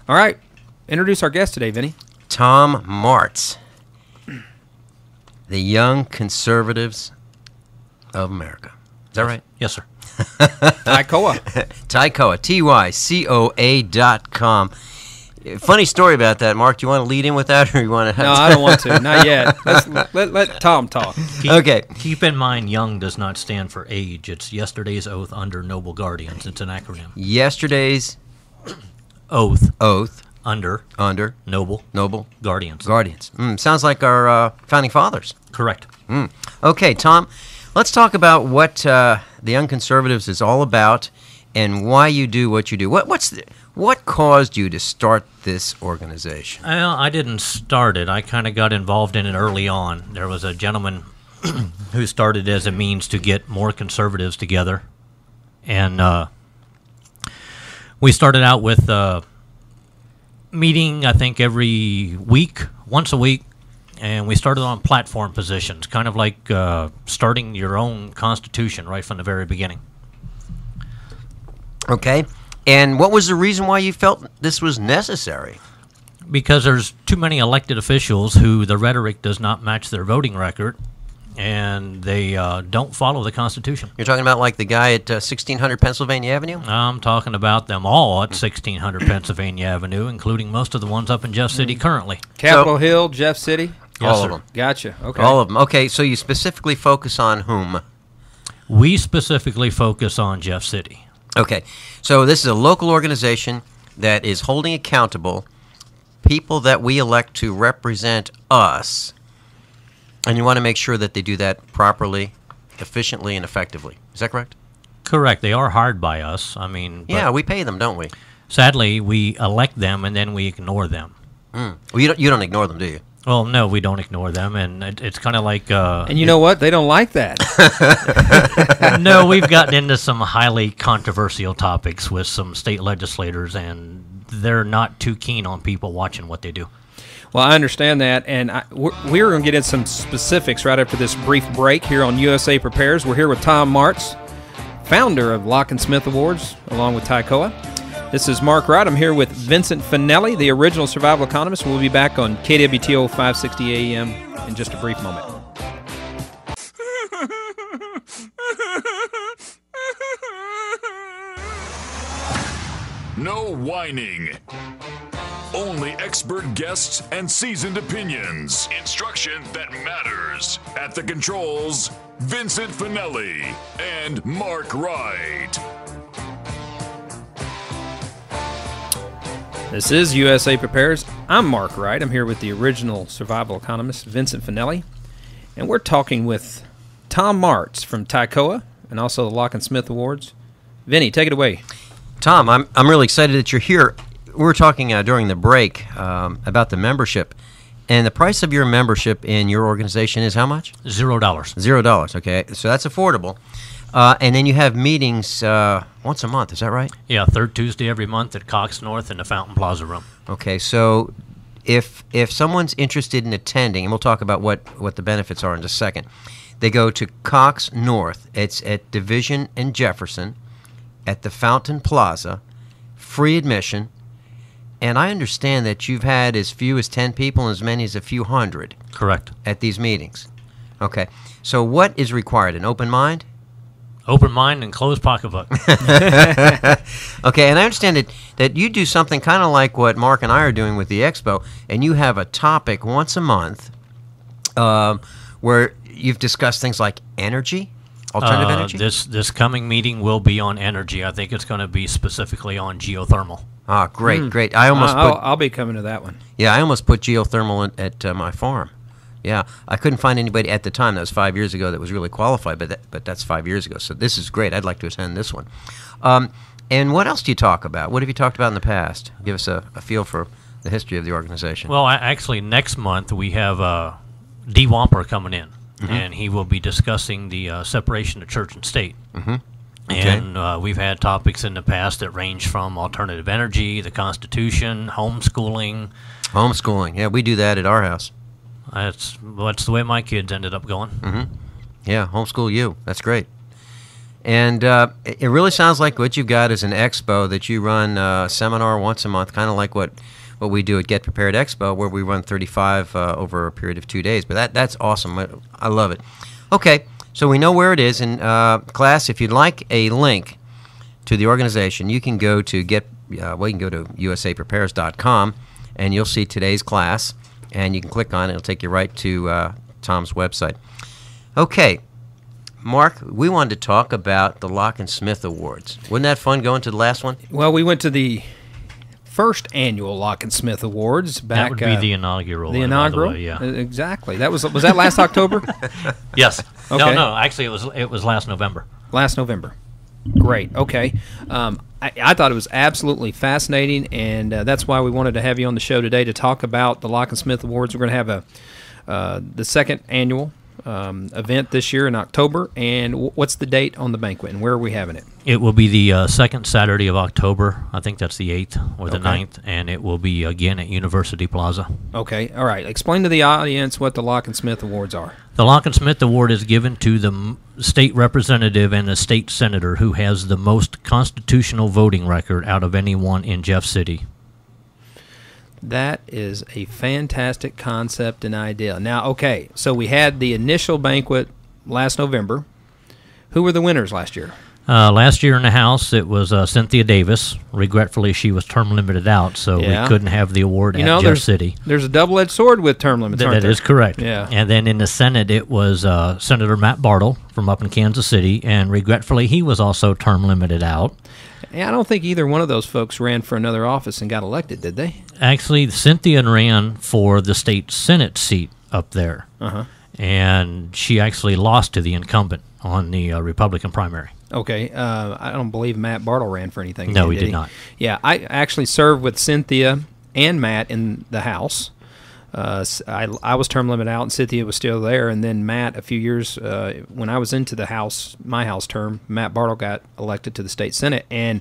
All right. Introduce our guest today, Vinny. Tom Martz, the Young Conservatives of America. Is that right? Yes, sir. TYCOA. TYCOA, TYCOA.com. Funny story about that, Mark. Do you want to lead in with that, or you want to? No, I don't want to. Not yet. Let Tom talk. Okay. Keep in mind, young does not stand for age. It's yesterday's oath under noble guardians. It's an acronym. Yesterday's Oath under noble guardians. Sounds like our founding fathers. Correct. Okay, Tom, let's talk about what the Young Conservatives is all about and why you do what you do. What caused you to start this organization? Well, I didn't start it. I kind of got involved in it early on. There was a gentleman who started as a means to get more conservatives together. And we started out with meeting, I think, every week, once a week. And we started on platform positions, kind of like starting your own constitution right from the very beginning. Okay. And what was the reason why you felt this was necessary? Because there's too many elected officials who the rhetoric does not match their voting record, and they don't follow the Constitution. You're talking about like the guy at 1600 Pennsylvania Avenue? I'm talking about them all at 1600 Pennsylvania Avenue, including most of the ones up in Jeff City currently. Capitol Hill, Jeff City? Yes, all sir. of them. Gotcha. Okay. All of them. Okay, so you specifically focus on whom? We specifically focus on Jeff City. Okay, so this is a local organization that is holding accountable people that we elect to represent us, and you want to make sure that they do that properly, efficiently, and effectively. Is that correct? Correct. They are hired by us. I mean, Yeah, we pay them, don't we? sadly, we elect them and then we ignore them. Well, you don't ignore them, do you? Well, no, we don't ignore them, and it's kind of like... And you know what? They don't like that. No, we've gotten into some highly controversial topics with some state legislators, and they're not too keen on people watching what they do. Well, I understand that, and we're going to get into some specifics right after this brief break here on USA Prepares. We're here with Tom Martz, founder of Locke Smith Awards, along with TYCOA. This is Mark Wright. I'm here with Vincent Finelli, the original survival economist. We'll be back on KWTO 560 AM in just a brief moment. No whining. Only expert guests and seasoned opinions. Instruction that matters. At the controls, Vincent Finelli and Mark Wright. This is USA Prepares. I'm Mark Wright. I'm here with the original survival economist, Vincent Finelli. And we're talking with Tom Martz from TYCOA and also the Locke Smith Awards. Vinny, take it away. Tom, I'm really excited that you're here. We were talking during the break about the membership. And the price of your membership in your organization is how much? $0. $0, okay. So that's affordable. And then you have meetings once a month, is that right? Yeah, third Tuesday every month at Cox North in the Fountain Plaza room. Okay, so if someone's interested in attending, and we'll talk about what the benefits are in just a second, they go to Cox North. It's at Division and Jefferson at the Fountain Plaza, free admission. And I understand that you've had as few as 10 people and as many as a few hundred. Correct. At these meetings. Okay, so what is required? An open mind? Open mind and closed pocketbook. Okay, and I understand that you do something kind of like what Mark and I are doing with the Expo, and you have a topic once a month where you've discussed things like energy, alternative energy? This coming meeting will be on energy. I think it's going to be specifically on geothermal. Ah, great, great. I'll be coming to that one. Yeah, I almost put geothermal at my farm. Yeah, I couldn't find anybody at the time. That was 5 years ago that was really qualified, but that's 5 years ago. So this is great. I'd like to attend this one. And what else do you talk about? What have you talked about in the past? Give us a feel for the history of the organization. Well, actually, next month we have D. Wamper coming in, and he will be discussing the separation of church and state. Okay. And we've had topics in the past that range from alternative energy, the Constitution, homeschooling. Homeschooling. Yeah, we do that at our house. That's the way my kids ended up going. Yeah, homeschool you. That's great. And it really sounds like what you've got is an expo that you run a seminar once a month, kind of like what we do at Get Prepared Expo, where we run 35 over a period of 2 days. But that's awesome. I love it. Okay, so we know where it is. And class, if you'd like a link to the organization, you can go to you can go to usaprepares.com, and you'll see today's class, and you can click on it. It'll take you right to Tom's website. Okay. Mark, we wanted to talk about the Locke Smith Awards. Wasn't that fun going to the last one? Well, we went to the first annual Locke Smith Awards back. That would be the inaugural. The inaugural, way, yeah. Exactly. Was that last October? Yes. Okay. No. Actually, it was last November. Last November. Great. Okay. I thought it was absolutely fascinating, and that's why we wanted to have you on the show today to talk about the Locke Smith Awards. We're going to have the second annual event this year in October. And what's the date on the banquet, and where are we having it? It will be the second Saturday of October. I think that's the 8th or the 9th, and it will be again at University Plaza. Okay. All right. Explain to the audience what the Locke Smith Awards are. The Locke Smith Award is given to the state representative and the state senator who has the most constitutional voting record out of anyone in Jeff City. That is a fantastic concept and idea. Now, okay, so we had the initial banquet last November. Who were the winners last year? Last year in the House, it was Cynthia Davis. Regretfully, she was term limited out, so we couldn't have the award at Jeff City. There's a double-edged sword with term limits, aren't there? That is correct. Yeah. And then in the Senate, it was Senator Matt Bartle from up in Kansas City, and regretfully, he was also term limited out. Yeah, I don't think either one of those folks ran for another office and got elected, did they? Actually, Cynthia ran for the state Senate seat up there, and she actually lost to the incumbent on the Republican primary. Okay, I don't believe Matt Bartle ran for anything. No, he did not. Yeah, I actually served with Cynthia and Matt in the House. I was term limited out, and Cynthia was still there. And then Matt, a few years when I was into the House, my House term, Matt Bartle got elected to the state Senate, and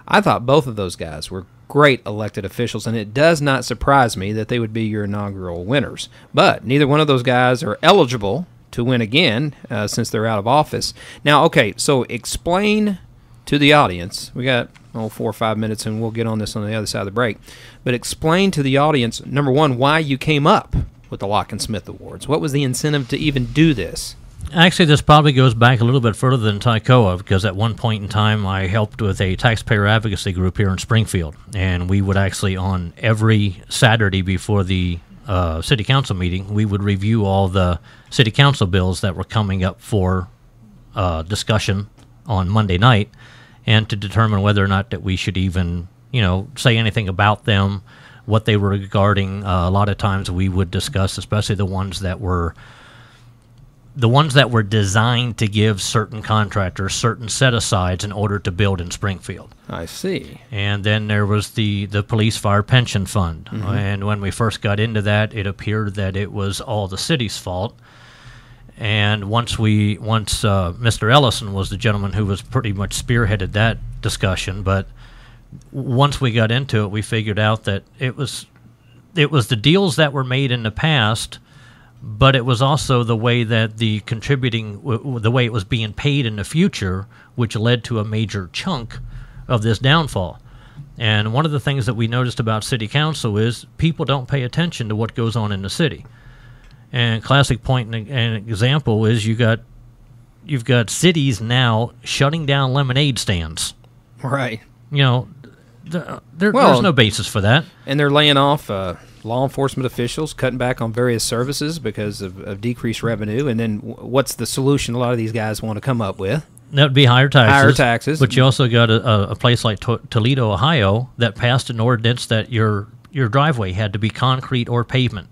I thought both of those guys were great elected officials, and it does not surprise me that they would be your inaugural winners. But neither one of those guys are eligible to win again since they're out of office. Now, okay, so explain to the audience. We got 4 or 5 minutes, and we'll get on this on the other side of the break. But explain to the audience, number one, why you came up with the Locke Smith Awards. What was the incentive to even do this? Actually, this probably goes back a little bit further than TYCOA, because at one point in time I helped with a taxpayer advocacy group here in Springfield, and we would actually, on every Saturday before the city council meeting, we would review all the city council bills that were coming up for discussion on Monday night, and to determine whether or not that we should even, say anything about them, what they were regarding. A lot of times we would discuss, especially the ones that were designed to give certain contractors certain set-asides in order to build in Springfield. I see. And then there was the police fire pension fund. And when we first got into that, it appeared that it was all the city's fault. And once Mr. Ellison was the gentleman who was pretty much spearheaded that discussion, but once we got into it, we figured out that it was the deals that were made in the past, but it was also the way that the way it was being paid in the future, which led to a major chunk of this downfall. And one of the things that we noticed about city council is people don't pay attention to what goes on in the city. And classic point and example is you've got cities now shutting down lemonade stands. Right. There's no basis for that. And they're laying off law enforcement officials, cutting back on various services because of decreased revenue. And then what's the solution a lot of these guys want to come up with? That would be higher taxes. Higher taxes. But you also got a place like Toledo, Ohio, that passed an ordinance that your driveway had to be concrete or pavement.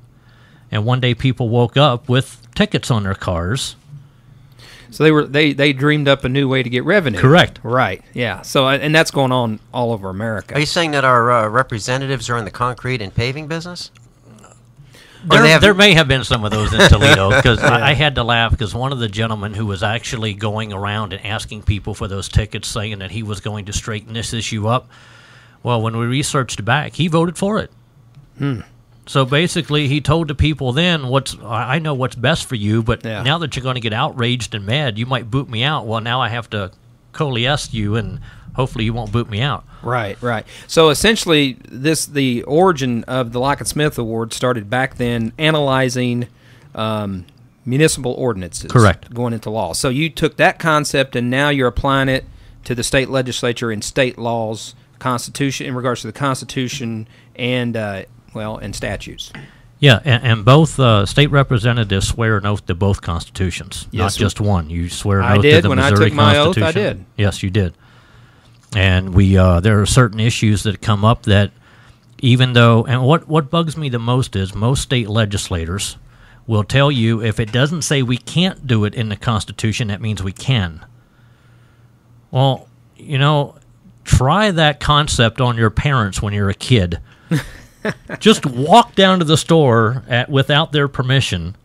And one day people woke up with tickets on their cars. So they dreamed up a new way to get revenue. Correct. Right. Yeah. So and that's going on all over America. Are you saying that our representatives are in the concrete and paving business? There may have been some of those in Toledo, because I had to laugh because one of the gentlemen who was actually going around and asking people for those tickets, saying that he was going to straighten this issue up, well, when we researched back, he voted for it. So basically, he told the people then, I know what's best for you, but now that you're going to get outraged and mad, you might boot me out. Well, now I have to coalesce you, and hopefully you won't boot me out. Right, right. So essentially, the origin of the Locke Smith Award started back then, analyzing municipal ordinances. Correct. Going into law. So you took that concept and now you're applying it to the state legislature and state laws, Constitution, in regards to the Constitution and and statutes. Yeah, and both state representatives swear an oath to both constitutions, not just one. You swear an oath to the Missouri Constitution. When I took my oath, I did. Yes, you did. And there are certain issues that come up that, even though, and what bugs me the most is most state legislators will tell you if it doesn't say we can't do it in the Constitution, that means we can. Well, try that concept on your parents when you're a kid. Just walk down to the store without their permission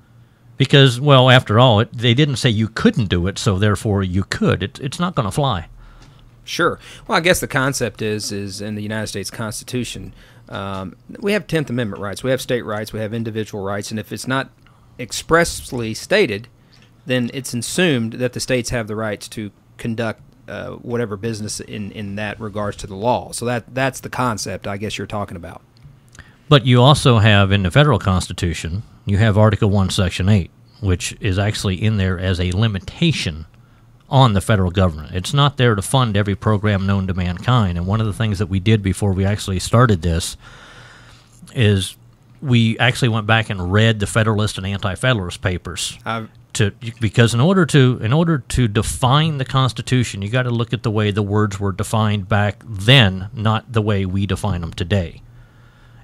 because, well, after all, they didn't say you couldn't do it, so therefore you could. It's not going to fly. Sure. Well, I guess the concept is in the United States Constitution, we have 10th Amendment rights, we have state rights, we have individual rights, and if it's not expressly stated, then it's assumed that the states have the rights to conduct whatever business in that regards to the law. So that's the concept I guess you're talking about. But you also have in the federal Constitution, you have Article 1, Section 8, which is actually in there as a limitation on the federal government. It's not there to fund every program known to mankind. And one of the things that we did before we actually started this is we actually went back and read the Federalist and Anti-Federalist papers. Because in order to define the Constitution, you got to look at the way the words were defined back then, not the way we define them today.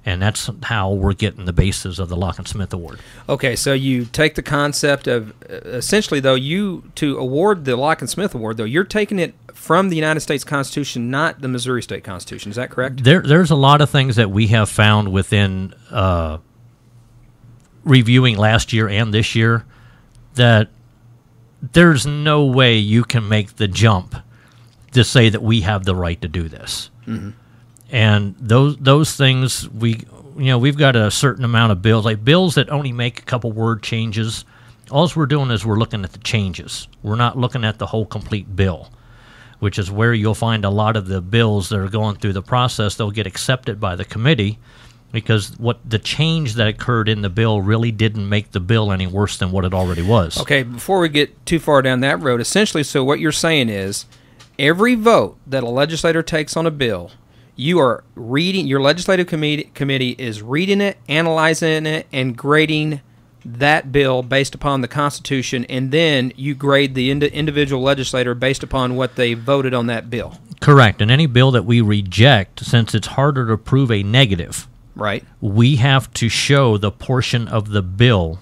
And that's how we're getting the basis of the Locke Smith Award. Okay, so you take the concept of, essentially, though, to award the Locke Smith Award, though, you're taking it from the United States Constitution, not the Missouri State Constitution. Is that correct? There's a lot of things that we have found within reviewing last year and this year that there's no way you can make the jump to say that we have the right to do this. Mm-hmm. And those things, we've got a certain amount of bills, like bills that only make a couple word changes. All we're doing is we're looking at the changes. We're not looking at the whole complete bill, which is where you'll find a lot of the bills that are going through the process, they'll get accepted by the committee because what the change that occurred in the bill really didn't make the bill any worse than what it already was. Okay, before we get too far down that road, essentially, so what you're saying is every vote that a legislator takes on a bill, you are reading, your legislative committee is reading it, analyzing it, and grading that bill based upon the Constitution, and then you grade the individual legislator based upon what they voted on that bill. Correct. And any bill that we reject, since it's harder to prove a negative, right, we have to show the portion of the bill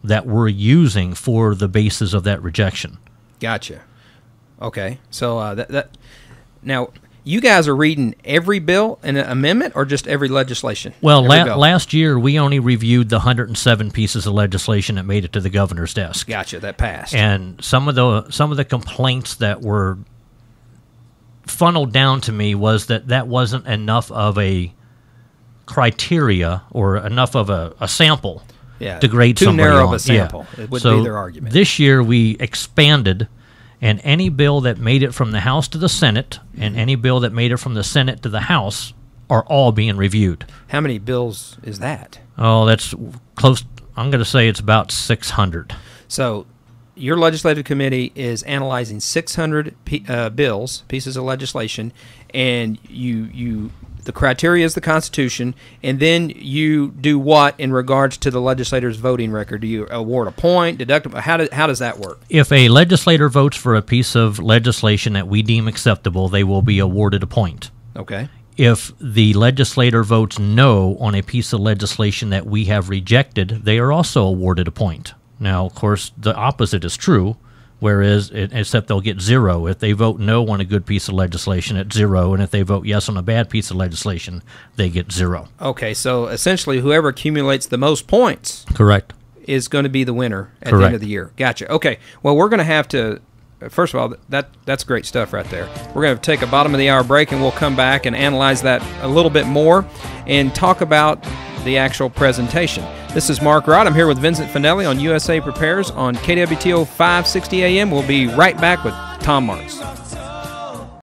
that we're using for the basis of that rejection. Gotcha. Okay. So now, you guys are reading every bill and amendment or just every legislation? Well, last year we only reviewed the 107 pieces of legislation that made it to the governor's desk. Gotcha, that passed. And some of the complaints that were funneled down to me was that wasn't enough of a criteria or enough of a sample to grade somebody on. Too narrow of a sample, it would be their argument. This year we expanded, and any bill that made it from the House to the Senate and any bill that made it from the Senate to the House are all being reviewed. How many bills is that? Oh, that's close. I'm going to say it's about 600. So your legislative committee is analyzing 600 pieces of legislation, and the criteria is the Constitution, and then you do what in regards to the legislator's voting record? Do you award a point, deductible? How does that work? If a legislator votes for a piece of legislation that we deem acceptable, they will be awarded a point. Okay. If the legislator votes no on a piece of legislation that we have rejected, they are also awarded a point. Now, of course, the opposite is true. Except they'll get 0. If they vote no on a good piece of legislation, it's 0, and if they vote yes on a bad piece of legislation, they get 0. Okay, so essentially whoever accumulates the most points correct is going to be the winner at the end of the year. Gotcha. Okay, well, we're going to have to, first of all, that's great stuff right there. We're going to take a bottom of the hour break, and we'll come back and analyze that a little bit more and talk about the actual presentation. This is Mark Rod. I'm here with Vincent Finelli on USA Prepares on KWTO 560 AM. We'll be right back with Tom Martz.